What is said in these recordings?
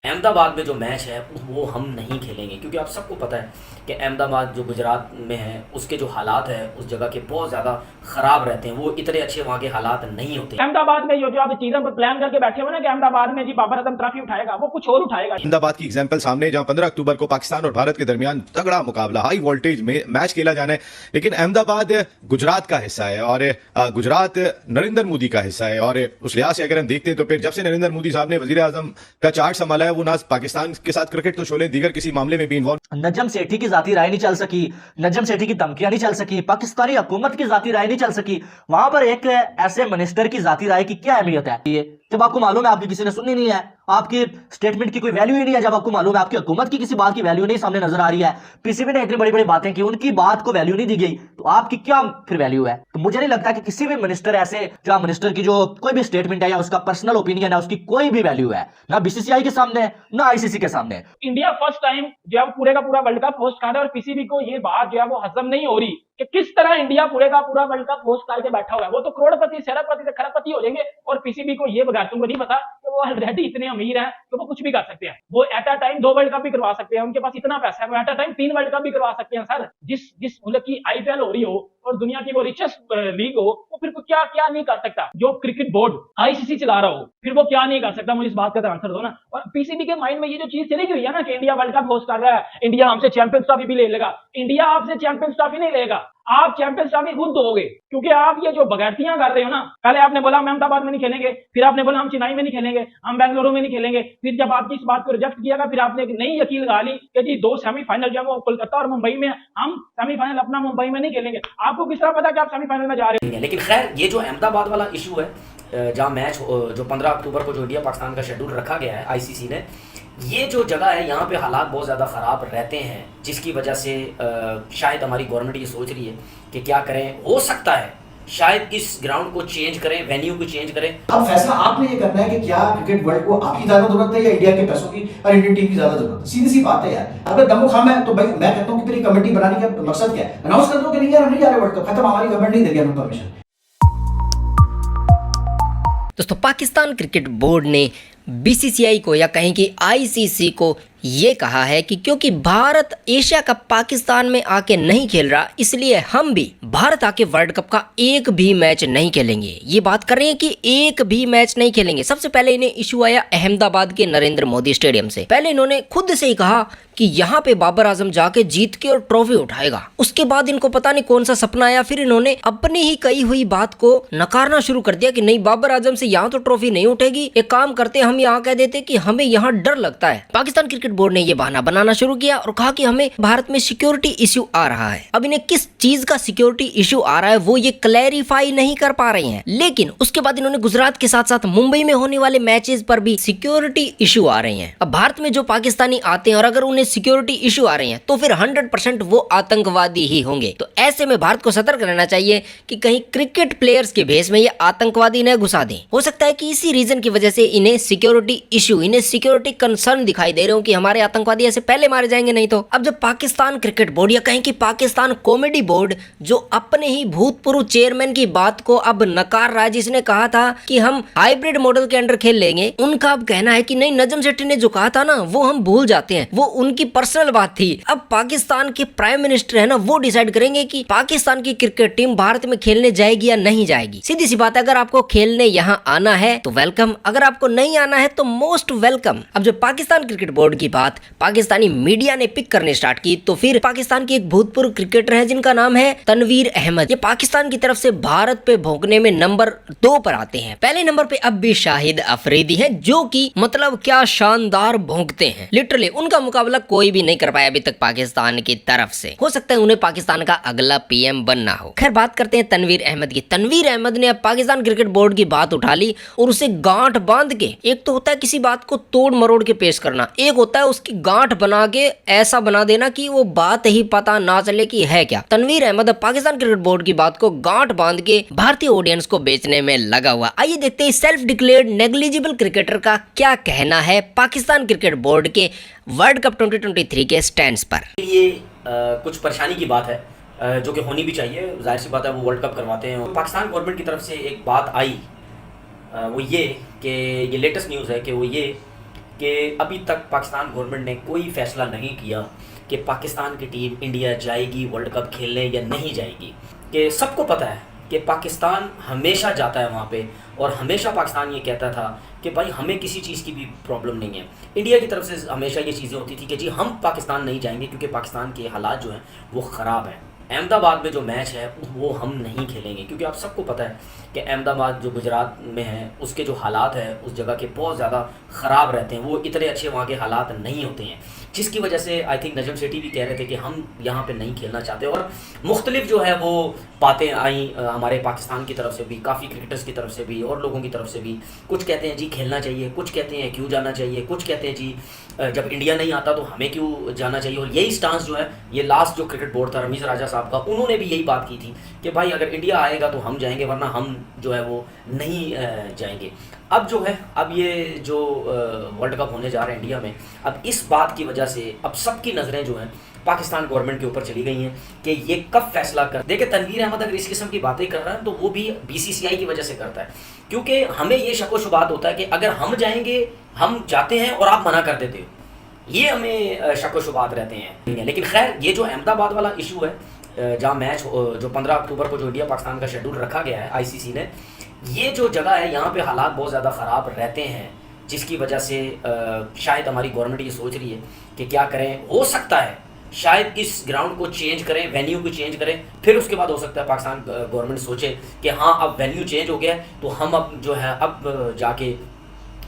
अहमदाबाद में जो मैच है वो हम नहीं खेलेंगे, क्योंकि आप सबको पता है कि अहमदाबाद जो गुजरात में है उसके जो हालात है उस जगह के बहुत ज़्यादा ख़राब रहते हैं, वो इतने अच्छे वहाँ के हालात नहीं होते। अहमदाबाद में जो आप चीज़ें पर प्लान करके बैठे हो ना कि अहमदाबाद में जी बाबर आजम ट्रॉफी उठाएगा, वो कुछ और उठाएगा। अहमदाबाद की एग्जांपल सामने, जहां 15 अक्टूबर को पाकिस्तान और भारत के दरमियान तगड़ा मुकाबला, हाई वोल्टेज में मैच खेला जाना है, लेकिन अहमदाबाद गुजरात का हिस्सा है और गुजरात नरेंद्र मोदी का हिस्सा है। और उस लिहाज से अगर हम देखते हैं तो फिर जब से नरेंद्र मोदी साहब ने वजीर आजम का चार्ज संभाला है, वो ना पाकिस्तान के साथ क्रिकेट तो छोड़े, दीगर किसी मामले में भी इन्वॉल्व। नजम सेठी की जाती राय नहीं चल सकी, नजम सेठी की धमकियां नहीं चल सकी, पाकिस्तानी हुकूमत की जाती राय नहीं चल सकी। वहां पर एक ऐसे मिनिस्टर की जाती राय की क्या अहमियत है? ये जब आपको मालूम है आपकी किसी ने सुननी नहीं है, आपकी स्टेटमेंट की कोई वैल्यू ही नहीं है, जब आपको मालूम है आपकी हुकूमत की किसी बात की वैल्यू नहीं सामने नजर आ रही है, पीसीबी ने इतनी बड़ी बड़ी बातें की, उनकी बात को वैल्यू नहीं दी गई, तो आपकी क्या फिर वैल्यू है? तो मुझे नहीं लगता कि किसी भी मिनिस्टर ऐसे, जो मिनिस्टर की जो कोई भी स्टेटमेंट है या उसका पर्सनल ओपिनियन है, उसकी कोई भी वैल्यू है, ना बीसीसीआई के सामने ना आईसीसी के सामने। इंडिया फर्स्ट टाइम जो है पूरे का पूरा वर्ल्ड कप होस्ट कर रहा है और पीसीबी को ये बात जो है वो हजम नहीं हो रही कि किस तरह इंडिया पूरे का पूरा वर्ल्ड कप होस्ट करके बैठा हुआ है। वो तो करोड़पति शरबपति से खरबपति हो जाएंगे और पीसीबी को ये बगैर तुमको नहीं पता कि वो ऑलरेडी इतने अमीर हैं कि वो कुछ भी कर सकते हैं। वो at a time 2 world cup भी करवा सकते हैं, उनके पास इतना पैसा है, वो at a time 3 world cup भी करवा सकते हैं। सर, जिस मुल्क की आईपीएल हो रही हो और दुनिया की वो रिचेस्ट लीग हो, वो फिर क्या क्या नहीं कर सकता? जो क्रिकेट बोर्ड आईसीसी चला रहा हो, फिर वो क्या नहीं कर सकता? मुझे इस बात का आंसर दो ना। और पीसीबी के माइंड में ये जो चीज चली गई है ना कि इंडिया वर्ल्ड कप होस्ट कर रहा है, इंडिया हमसे चैंपियंस ट्रॉफी भी ले लेगा। इंडिया आपसे चैंपियंस ट्रॉफी नहीं लेगा, आप चैंपियंस ट्रॉफी खुद दोगे, क्योंकि आप ये जो बगैरतियां कर रहे हो ना। पहले आपने बोला हम अहमदाबाद में नहीं खेलेंगे, फिर आपने बोला हम चेन्नई में नहीं खेलेंगे, हम बेंगलुरु में नहीं खेलेंगे, फिर जब आपकी इस बात को रिजेक्ट किया फिर आपने एक नई यकील लगा ली कि जी 2 सेमीफाइनल जो है वो कोलकाता और मुंबई में, हम सेमीफाइनल अपना मुंबई में नहीं खेलेंगे। आपको किस तरह पता कि आप सेमीफाइनल में जा रहे हैं? लेकिन खैर, ये जो अहमदाबाद वाला इशू है, जहाँ मैच जो 15 अक्टूबर को जो इंडिया पाकिस्तान का शेड्यूल रखा गया है आईसीसी ने, ये जो जगह है यहाँ पे हालात बहुत ज़्यादा ख़राब रहते हैं, जिसकी वजह से शायद हमारी गवर्नमेंट ये सोच रही है कि क्या करें। हो सकता है शायद इस ग्राउंड को चेंज करें, वेन्यू को चेंज करें। अब फैसला आपने ये करना है कि क्या क्रिकेट वर्ल्ड को आपकी ज्यादा जरूरत है या इंडिया के पैसों की और इंडियन टीम की ज्यादा जरूरत है? सीधी सी बात है यार। अगर दमो खाम है तो भाई मैं कहता हूँ कि फिर कमेटी बनाने का मकसद क्या है? अनाउंस कर दो कि नहीं यार हम नहीं जा रहे वर्ल्ड कप, खत्म, हमारी गवर्नमेंट नहीं देगी हमें परमिशन। दोस्तों, पाकिस्तान क्रिकेट बोर्ड ने बीसीसीआई को या कहें कि आईसीसी को ये कहा है कि क्योंकि भारत एशिया कप पाकिस्तान में आके नहीं खेल रहा, इसलिए हम भी भारत आके वर्ल्ड कप का एक भी मैच नहीं खेलेंगे। ये बात कर रहे हैं कि एक भी मैच नहीं खेलेंगे। सबसे पहले इन्हें इशू आया अहमदाबाद के नरेंद्र मोदी स्टेडियम से। पहले इन्होंने खुद से ही कहा कि यहाँ पे बाबर आजम जाके जीत के और ट्रॉफी उठाएगा। उसके बाद इनको पता नहीं कौन सा सपना आया, फिर इन्होंने अपनी ही कही हुई बात को नकारना शुरू कर दिया कि नहीं, बाबर आजम से यहाँ तो ट्रॉफी नहीं उठेगी, एक काम करते हम यहाँ कह देते कि हमें यहाँ डर लगता है। पाकिस्तान क्रिकेट बोर्ड ने ये बहाना बनाना शुरू किया और कहा कि हमें भारत में सिक्योरिटी इश्यू आ रहा है। अब इन्हें किस चीज का सिक्योरिटी इश्यू आ रहा है वो ये क्लैरिफाई नहीं कर पा रहे हैं, लेकिन उसके बाद इन्होंने गुजरात के साथ साथ मुंबई में होने वाले मैचेस पर भी सिक्योरिटी इश्यू आ रहे हैं। अब भारत में जो पाकिस्तानी आते हैं और अगर उन्हें सिक्योरिटी इश्यू आ रहे हैं तो फिर 100% वो आतंकवादी ही होंगे। तो ऐसे में भारत को सतर्क रहना चाहिए कि कहीं क्रिकेट प्लेयर्स के भेष में ये आतंकवादी न घुसा दें। हो सकता है कि इसी रीजन की वजह से इन्हें सिक्योरिटी इश्यू, इन्हें सिक्योरिटी कंसर्न दिखाई दे रहे हो कि हमारे आतंकवादी ऐसे पहले मारे जाएंगे नहीं तो। अब जब पाकिस्तान क्रिकेट बोर्ड या कहें कि पाकिस्तान कॉमेडी बोर्ड जो अपने ही भूतपूर्व चेयरमैन की बात को अब नकार रहा है, जिसने कहा था कि हम हाइब्रिड मॉडल के अंडर खेल लेंगे, उनका अब कहना है कि नहीं, नजम सेठी ने जो कहा था ना वो हम भूल जाते हैं, वो उनकी पर्सनल बात थी। अब पाकिस्तान के प्राइम मिनिस्टर है ना, वो डिसाइड करेंगे कि पाकिस्तान की क्रिकेट टीम भारत में खेलने जाएगी या नहीं जाएगी। सीधी सी बात है, अगर आपको खेलने यहाँ आना है तो वेलकम, अगर आपको नहीं आना है तो मोस्ट वेलकम। अब जब पाकिस्तान क्रिकेट बोर्ड की बात पाकिस्तानी मीडिया ने पिक करने स्टार्ट की तो फिर पाकिस्तान की एक भूतपूर्व क्रिकेटर है जिनका नाम है तनवीर अहमद, ये पाकिस्तान की तरफ से भारत पे भौंकने में नंबर 2 पर आते हैं। पहले नंबर पे अब भी शाहिद अफरीदी है, जो कि मतलब क्या शानदार भौंकते हैं, लिटरली उनका मुकाबला कोई भी नहीं कर पाया अभी तक पाकिस्तान की तरफ से। हो सकता है उन्हें पाकिस्तान का अगला पीएम बनना हो। खैर, बात करते हैं तनवीर अहमद की। तनवीर अहमद ने अब पाकिस्तान क्रिकेट बोर्ड की बात उठा ली और उसे गांठ बांध के, एक तो होता है किसी बात को तोड़ मरोड़ के पेश करना, एक होता है उसकी गांठ बना के ऐसा बना देना कि वो बात ही पता ना चले कि है क्या। तनवीर अहमद पाकिस्तान क्रिकेट बोर्ड की बात को गांठ बांध के भारतीय ऑडियंस को बेचने में लगा हुआ। आइए देखते हैं सेल्फ डिक्लेयर्ड नेग्लिजिबल क्रिकेटर का क्या कहना है पाकिस्तान क्रिकेट बोर्ड के वर्ल्ड कप 2023 के स्टैंड पर। ये कुछ परेशानी की बात है जो कि होनी भी चाहिए, जाहिर सी बात है, वो वर्ल्ड कप करवाते हैं। पाकिस्तान गवर्नमेंट की तरफ से एक बात आई, वो ये कि ये लेटेस्ट न्यूज़ है कि वो ये कि अभी तक पाकिस्तान गवर्नमेंट ने कोई फैसला नहीं किया कि पाकिस्तान की टीम इंडिया जाएगी वर्ल्ड कप खेलने या नहीं जाएगी। कि सबको पता है कि पाकिस्तान हमेशा जाता है वहाँ पे, और हमेशा पाकिस्तान ये कहता था कि भाई हमें किसी चीज़ की भी प्रॉब्लम नहीं है। इंडिया की तरफ से हमेशा ये चीज़ें होती थी कि जी हम पाकिस्तान नहीं जाएंगे क्योंकि पाकिस्तान के हालात जो हैं वो ख़राब हैं। अहमदाबाद में जो मैच है वो हम नहीं खेलेंगे क्योंकि आप सबको पता है कि अहमदाबाद जो गुजरात में है उसके जो हालात है उस जगह के बहुत ज़्यादा ख़राब रहते हैं, वो इतने अच्छे वहाँ के हालात नहीं होते हैं, जिसकी वजह से आई थिंक नजम सेठी भी कह रहे थे कि हम यहाँ पे नहीं खेलना चाहते। और मुख्तलिफ जो है वो बातें आई हमारे पाकिस्तान की तरफ से भी, काफ़ी क्रिकेटर्स की तरफ से भी और लोगों की तरफ से भी। कुछ कहते हैं जी खेलना चाहिए, कुछ कहते हैं क्यों जाना चाहिए, कुछ कहते हैं जी जब इंडिया नहीं आता तो हमें क्यों जाना चाहिए। और यही स्टांस जो है ये लास्ट जो क्रिकेट बोर्ड था रमीज़ राजा साहब का, उन्होंने भी यही बात की थी कि भाई अगर इंडिया आएगा तो हम जाएंगे वरना हम जो है वो नहीं जाएंगे। अब जो है अब ये जो वर्ल्ड कप होने जा रहा है इंडिया में, अब इस बात की वजह से अब सबकी नज़रें जो हैं पाकिस्तान गवर्नमेंट के ऊपर चली गई हैं कि ये कब फैसला कर। देखिए तनवीर अहमद अगर इस किस्म की बातें कर रहा है तो वो भी बीसीसीआई की वजह से करता है, क्योंकि हमें ये शक व शुबात होता है कि अगर हम जाएंगे, हम जाते हैं और आप मना कर देते हो, ये हमें शक व शुबात रहते हैं। लेकिन खैर ये जो अहमदाबाद वाला इशू है जहाँ मैच जो 15 अक्टूबर को जो इंडिया पाकिस्तान का शेड्यूल रखा गया है आईसीसी ने, ये जो जगह है यहाँ पे हालात बहुत ज़्यादा ख़राब रहते हैं, जिसकी वजह से शायद हमारी गवर्नमेंट ये सोच रही है कि क्या करें। हो सकता है शायद इस ग्राउंड को चेंज करें, वेन्यू को चेंज करें, फिर उसके बाद हो सकता है पाकिस्तान गवर्नमेंट सोचे कि हाँ अब वेन्यू चेंज हो गया है तो हम अब जो है अब जाके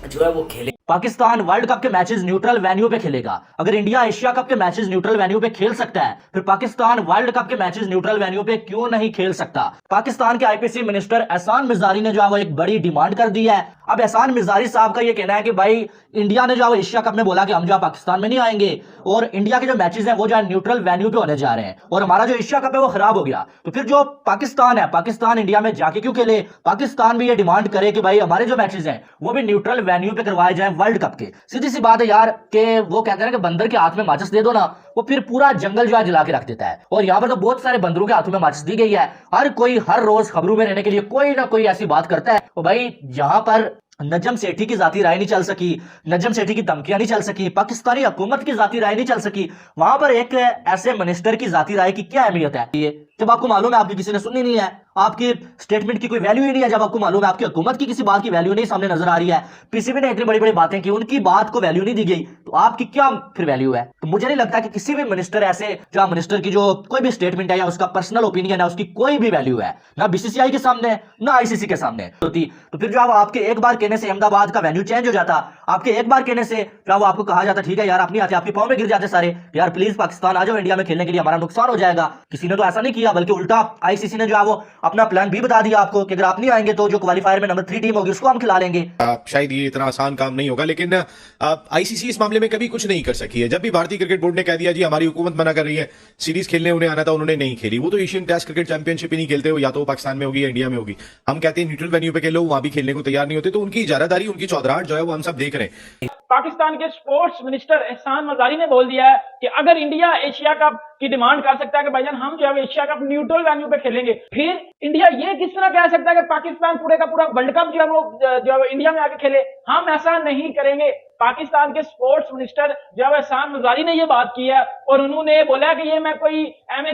जो है वो खेलें। पाकिस्तान वर्ल्ड कप के मैचेस न्यूट्रल वेन्यू पे खेलेगा। अगर इंडिया एशिया कप के मैचेस न्यूट्रल वेन्यू पे खेल सकता है, फिर पाकिस्तान वर्ल्ड कप के मैचेस न्यूट्रल वेन्यू पे क्यों नहीं खेल सकता। पाकिस्तान के आईपीसी मिनिस्टर एहसान मिज़ारी ने जो है वो एक बड़ी डिमांड कर दी है। अब एहसान मिज़ारी साहब का ये कहना है कि भाई इंडिया ने जो है एशिया कप में बोला कि हम जो पाकिस्तान में नहीं आएंगे और इंडिया के जो मैचेस हैं वो जो है न्यूट्रल वेन्यू पे होने जा रहे हैं और हमारा जो एशिया कप है वो खराब हो गया, तो फिर जो पाकिस्तान है, पाकिस्तान इंडिया में जाके क्यों खेले। पाकिस्तान भी ये डिमांड करे कि भाई हमारे जो मैचेस हैं वो भी न्यूट्रल वेन्यू पे करवाए जाए वर्ल्ड कप के। सीधी सी बात है यार कि वो कहते हैं कि बंदर के हाथ में माचिस दे दो ना, वो फिर पूरा जंगल जो है जला के रख देता है। और यहाँ पर तो बहुत सारे बंदरों के हाथों में माचिस दी गई है। हर कोई हर रोज खबरों में रहने के लिए कोई ना कोई ऐसी बात करता है। तो भाई यहाँ पर नजम सेठी की जाती राय नहीं चल सकी, नजम सेठी की धमकियां नहीं चल सकी, पाकिस्तानी हुकूमत की जाती राय नहीं चल सकी, वहां पर एक ऐसे मिनिस्टर की जाती राय की क्या अहमियत है। ये जब आपको मालूम है आपकी किसी ने सुननी नहीं है, आपकी स्टेटमेंट की कोई वैल्यू ही नहीं है, जब आपको मालूम है आपकी हुकूमत की किसी बात की वैल्यू नहीं सामने नजर आ रही है, पीसीबी ने इतनी बड़ी बड़ी बातें की, उनकी बात को वैल्यू नहीं दी गई, तो आपकी क्या फिर वैल्यू है। तो मुझे नहीं लगता कि किसी भी मिनिस्टर ऐसे जो मिनिस्टर की जो कोई भी स्टेटमेंट है या उसका पर्सनल ओपिनियन है उसकी कोई भी वैल्यू है, ना बीसीसीआई के सामने ना आईसीसी के सामने होती। तो फिर जो आपके एक बार कहने से अहमदाबाद का वेन्यू चेंज हो जाता, आपके एक बार कहने से जो आपको कहा जाता ठीक है यार आप नहीं आते, आपके पांव में गिर जाते सारे, यार प्लीज पाकिस्तान आ जाओ इंडिया में खेलने के लिए, हमारा नुकसान हो जाएगा। किसी ने तो ऐसा नहीं किया, बल्कि उल्टा आईसीसी ने जो है वो अपना प्लान भी बता दिया आपको कि अगर आप नहीं आएंगे तो जो क्वालीफायर में नंबर 3 टीम होगी उसको हम खिला लेंगे। शायद ये इतना आसान काम नहीं होगा, लेकिन आईसीसी इस मामले में कभी कुछ नहीं कर सकी है। जब भी भारतीय क्रिकेट बोर्ड ने कह दिया जी हमारी हुकूमत मना कर रही है, सीरीज खेलने उन्हें आना था उन्होंने नहीं खेली, वो तो एशियन टेस्ट क्रिकेट चैंपियनशिप ही नहीं खेलते हो, या तो पाकिस्तान में होगी या इंडिया में होगी। हम कहते हैं न्यूट्रल वेन्यू पे खेलो, वहां भी खेलने को तैयार नहीं होते, तो उनकी इजारादारी उनकी चौधराहट जो है वो हम सब देख रहे हैं। पाकिस्तान के स्पोर्ट्स मिनिस्टर एहसान मज़ारी ने बोल दिया है कि अगर इंडिया एशिया कप की डिमांड कर सकता है कि भाईजान हम जो है एशिया कप न्यूट्रल वेन्यू पे खेलेंगे, फिर इंडिया ये किस तरह कह सकता है कि पाकिस्तान पूरे का पूरा वर्ल्ड कप जो है वो इंडिया में आके खेले। हम ऐसा नहीं करेंगे। पाकिस्तान के स्पोर्ट्स मिनिस्टर जो है एहसान मज़ारी ने ये बात की है और उन्होंने बोला कि ये मैं कोई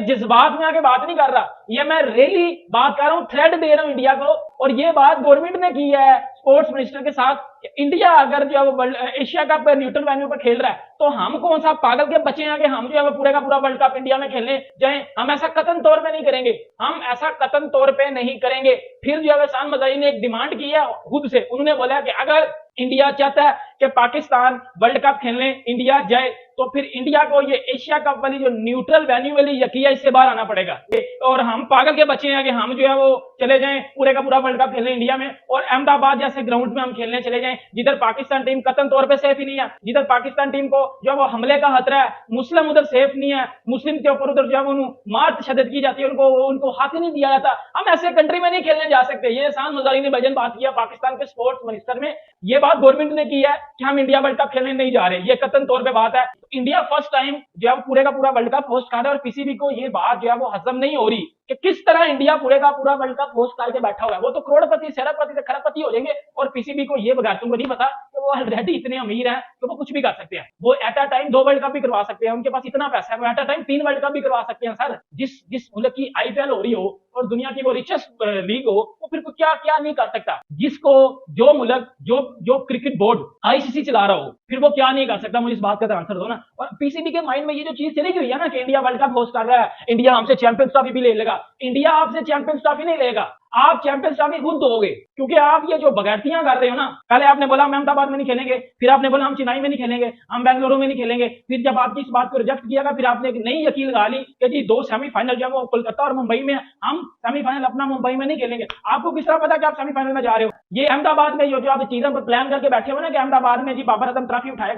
जज्बात में आके बात नहीं कर रहा, ये मैं रियली बात कर रहा हूँ, थ्रेट दे रहा हूँ इंडिया को। और ये बात गवर्नमेंट ने की है स्पोर्ट्स मिनिस्टर के साथ कि इंडिया अगर जो है वो एशिया कप न्यूट्रल वेन्यू पर खेल रहा है तो हम कौन सा पागल के बच्चे हैं कि हम जो है वो पूरे का पूरा वर्ल्ड कप इंडिया में खेलने जाएं। हम ऐसा कतन तौर पे नहीं करेंगे, हम ऐसा कतन तौर पे नहीं करेंगे। फिर जो है एहसान मज़ारी ने एक डिमांड की है खुद से, उन्होंने बोला कि अगर इंडिया चाहता है कि पाकिस्तान वर्ल्ड कप खेलने इंडिया जाए तो फिर इंडिया को ये एशिया कप वाली जो न्यूट्रल वेन्यू वाली यकिया इससे बाहर आना पड़ेगा। और हम पागल के बच्चे हैं कि हम जो है वो चले जाएं पूरे का पूरा वर्ल्ड कप खेलने इंडिया में और अहमदाबाद जैसे ग्राउंड में हम खेलने चले जाएं जिधर पाकिस्तान टीम कतन तौर पे सेफ ही नहीं है, जिधर पाकिस्तान टीम को जो है वो हमले का खतरा है, मुस्लिम उधर सेफ नहीं है, मुस्लिम के ऊपर उधर जो है वो मार तशद्दुद की जाती है, उनको हाथ ही नहीं दिया जाता। हम ऐसे कंट्री में नहीं खेलने जा सकते। ये एहसान मज़ारी ने भजन बात किया पाकिस्तान के स्पोर्ट्स मिनिस्टर में, ये बात गवर्नमेंट ने की है कि हम इंडिया वर्ल्ड कप खेलने नहीं जा रहे, ये कतन तौर पे बात है। इंडिया फर्स्ट टाइम जो है पूरे का पूरा वर्ल्ड कप होस्ट कर रहा है और पीसीबी को ये बात जो है वो हजम नहीं हो रही कि किस तरह इंडिया पूरे का पूरा वर्ल्ड कप होस्ट करके बैठा हुआ है। वो तो करोड़पति से खरबपति हो जाएंगे और पीसीबी को ये बगैर तुमको नहीं पता कि वो ऑलरेडी इतने अमीर हैं कि वो कुछ भी कर सकते हैं। वो at a time 2 world cup भी करवा सकते हैं, उनके पास इतना पैसा है, वो at a time 3 world cup भी करवा सकते हैं सर। जिस मुल्क की आईपीएल हो रही हो और दुनिया की वो रिचेस्ट लीग हो, वो फिर क्या क्या नहीं कर सकता। जिसको जो मुल्क जो क्रिकेट बोर्ड आईसीसी चला रहा हो, फिर वो क्या नहीं कर सकता। मुझे इस बात का आंसर दो ना। और पीसीबी के माइंड में ये जो चीज चली गई है ना कि इंडिया वर्ल्ड कप होस्ट कर रहा है, इंडिया हमसे चैंपियंस ट्रॉफी भी ले लेगा। इंडिया आपसे चैंपियंस ट्रॉफी नहीं लेगा, आप चैंपियंस ट्रॉफी खुद दोगे, क्योंकि आप ये जो बगैरतियां कर रहे हो ना। पहले आपने बोला हम अहमदाबाद में नहीं खेलेंगे, फिर आपने बोला हम चेन्नई में नहीं खेलेंगे, हम बेंगलुरु में नहीं खेलेंगे। फिर जब आपकी इस बात को रिजेक्ट किया फिर आपने एक नई यकीन लगा ली कि जी 2 सेमीफाइनल जो है वो कोलकाता और मुंबई में, हम सेमीफाइनल अपना मुंबई में नहीं खेलेंगे। आपको किस तरह पता कि आप सेमीफाइनल में जा रहे हो? ये अहमदाबाद में जो आप चीजें प्लान करके बैठे हो ना कि अहमदाबाद में जी बाबर आजम ट्रॉफी उठाएगा।